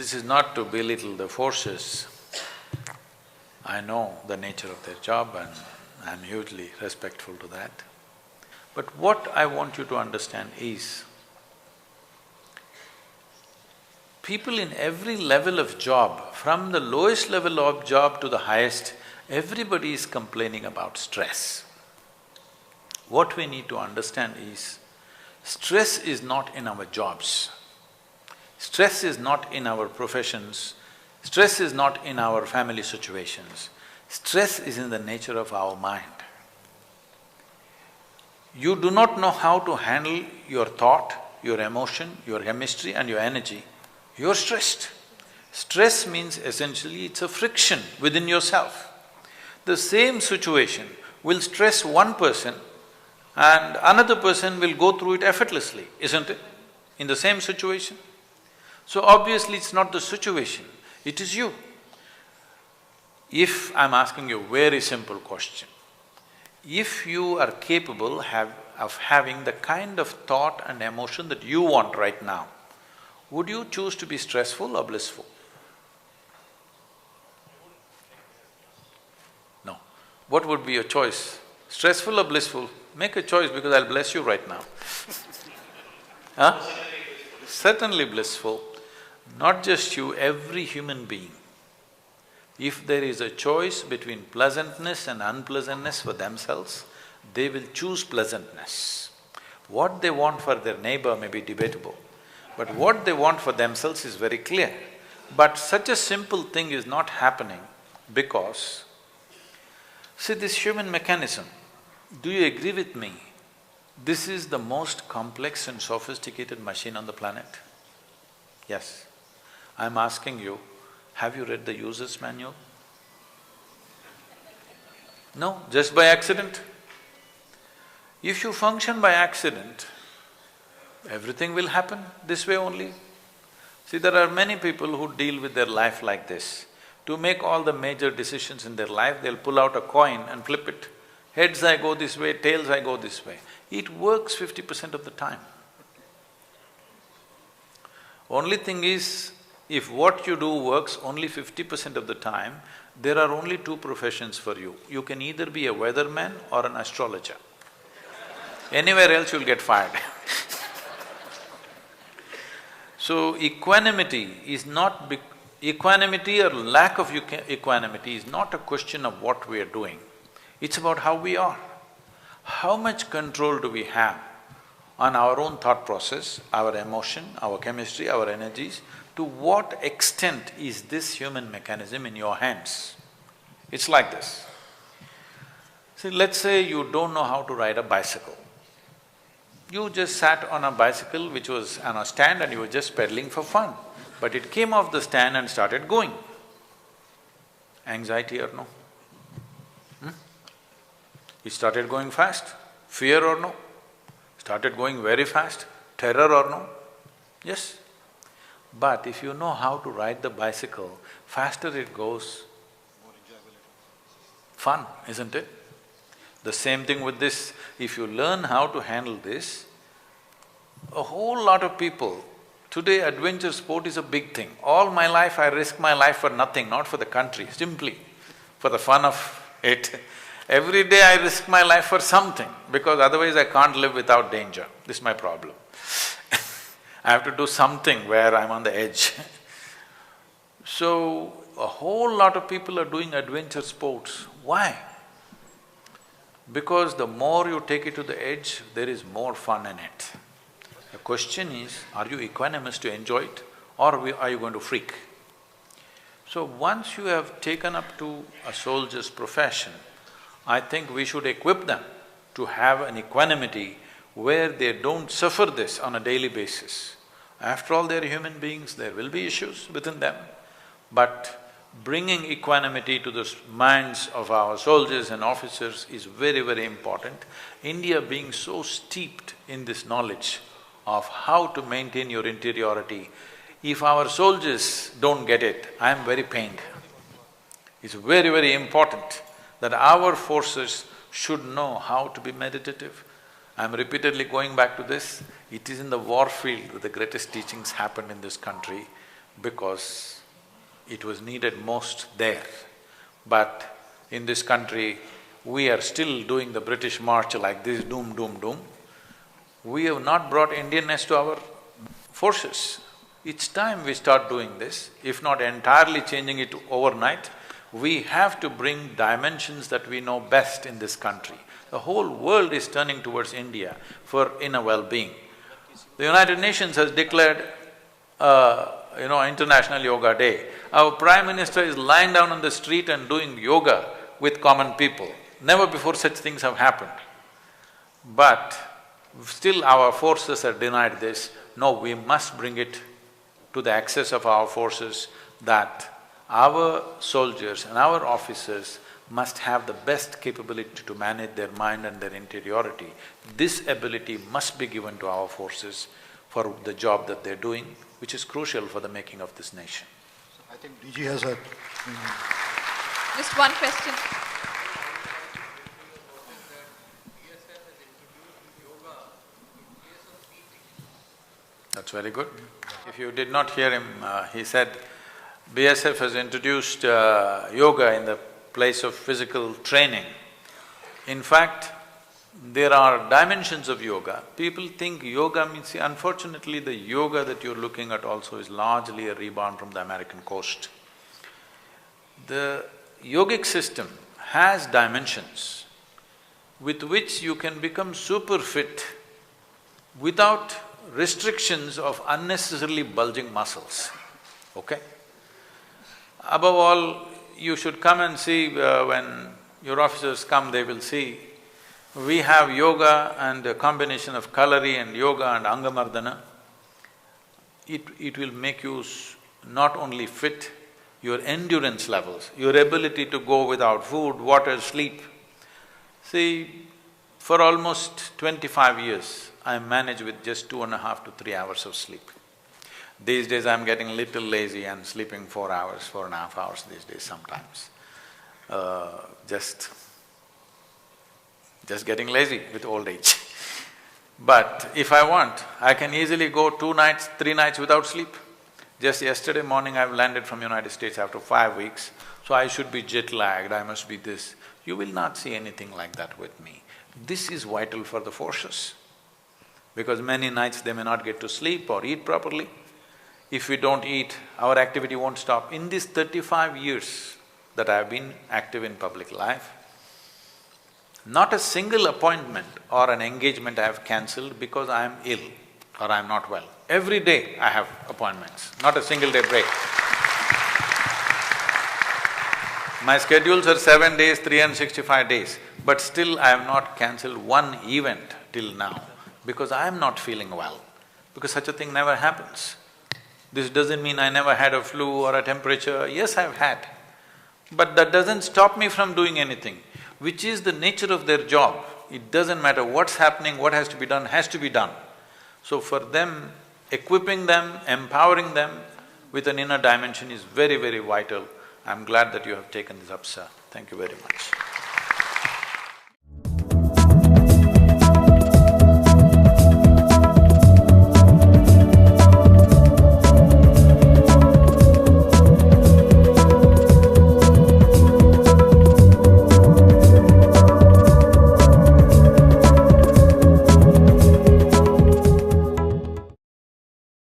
This is not to belittle the forces. I know the nature of their job and I'm hugely respectful to that. But what I want you to understand is, people in every level of job, from the lowest level of job to the highest, everybody is complaining about stress. What we need to understand is, stress is not in our jobs, stress is not in our professions, stress is not in our family situations, stress is in the nature of our mind. You do not know how to handle your thought, your emotion, your chemistry and your energy, you're stressed. Stress means essentially it's a friction within yourself. The same situation will stress one person and another person will go through it effortlessly, isn't it? In the same situation. So obviously it's not the situation, it is you. If I'm asking you a very simple question, if you are capable of having the kind of thought and emotion that you want right now, would you choose to be stressful or blissful? No. What would be your choice? Stressful or blissful? Make a choice because I'll bless you right now. Huh? Certainly blissful. Not just you, every human being. If there is a choice between pleasantness and unpleasantness for themselves, they will choose pleasantness. What they want for their neighbor may be debatable, but what they want for themselves is very clear. But such a simple thing is not happening because, see, this human mechanism, do you agree with me? This is the most complex and sophisticated machine on the planet. Yes. I'm asking you, have you read the user's manual? No, just by accident. If you function by accident, everything will happen this way only. See, there are many people who deal with their life like this. To make all the major decisions in their life, they'll pull out a coin and flip it. Heads I go this way, tails I go this way. It works 50% of the time. Only thing is, if what you do works only 50% of the time, there are only two professions for you. You can either be a weatherman or an astrologer. Anywhere else you'll get fired. So equanimity is not… equanimity or lack of equanimity is not a question of what we are doing, it's about how we are. How much control do we have on our own thought process, our emotion, our chemistry, our energies? To what extent is this human mechanism in your hands? It's like this. See, let's say you don't know how to ride a bicycle. You just sat on a bicycle which was on a stand and you were just pedaling for fun, but it came off the stand and started going. Anxiety or no? It started going fast. Fear or no? Started going very fast. Terror or no? Yes. But if you know how to ride the bicycle, faster it goes, fun, isn't it? The same thing with this, if you learn how to handle this, a whole lot of people… Today adventure sport is a big thing. All my life I risk my life for nothing, not for the country, simply for the fun of it. Every day I risk my life for something, because otherwise I can't live without danger. This is my problem. I have to do something where I'm on the edge. So, a whole lot of people are doing adventure sports. Why? Because the more you take it to the edge, there is more fun in it. The question is, are you equanimous to enjoy it or are you going to freak? So once you have taken up to a soldier's profession, I think we should equip them to have an equanimity where they don't suffer this on a daily basis. After all, they're human beings, there will be issues within them, but bringing equanimity to the minds of our soldiers and officers is very, very important. India being so steeped in this knowledge of how to maintain your interiority, if our soldiers don't get it, I am very pained. It's very, very important that our forces should know how to be meditative. I'm repeatedly going back to this. It is in the war field that the greatest teachings happen in this country. because it was needed most there. But in this country, we are still doing the British march like this, doom, doom, doom. We have not brought Indianness to our forces. It's time we start doing this, if not entirely changing it overnight. We have to bring dimensions that we know best in this country. The whole world is turning towards India for inner well-being. The United Nations has declared International Yoga Day. Our Prime Minister is lying down on the street and doing yoga with common people. Never before such things have happened. But still our forces are denied this. No, we must bring it to the access of our forces that our soldiers and our officers must have the best capability to manage their mind and their interiority. This ability must be given to our forces for the job that they're doing, which is crucial for the making of this nation. I think DG has a… Just one question. That's very good. If you did not hear him, he said, BSF has introduced yoga in the place of physical training. In fact, there are dimensions of yoga. People think yoga means… See, unfortunately, the yoga that you're looking at also is largely a rebound from the American coast. The yogic system has dimensions with which you can become super fit without restrictions of unnecessarily bulging muscles, okay? Above all, you should come and see, when your officers come, they will see, we have yoga and a combination of Kalari and yoga and Angamardana. It will make you not only fit, your endurance levels, your ability to go without food, water, sleep. See, for almost 25 years, I manage with just 2.5 to 3 hours of sleep. These days I'm getting a little lazy and sleeping 4 hours, 4.5 hours these days sometimes. Just getting lazy with old age. But if I want, I can easily go 2 nights, 3 nights without sleep. Just yesterday morning I've landed from United States after 5 weeks, so I should be jet-lagged, I must be this. You will not see anything like that with me. This is vital for the forces, because many nights they may not get to sleep or eat properly. If we don't eat, our activity won't stop. In these 35 years that I've been active in public life, not a single appointment or an engagement I have cancelled because I am ill or I am not well. Every day I have appointments, not a single day break. My schedules are 7 days, 365 days, but still I have not cancelled one event till now because I am not feeling well, because such a thing never happens. This doesn't mean I never had a flu or a temperature. Yes, I've had, but that doesn't stop me from doing anything, which is the nature of their job. It doesn't matter what's happening, what has to be done, has to be done. So for them, equipping them, empowering them with an inner dimension is very, very vital. I'm glad that you have taken this up, sir. Thank you very much.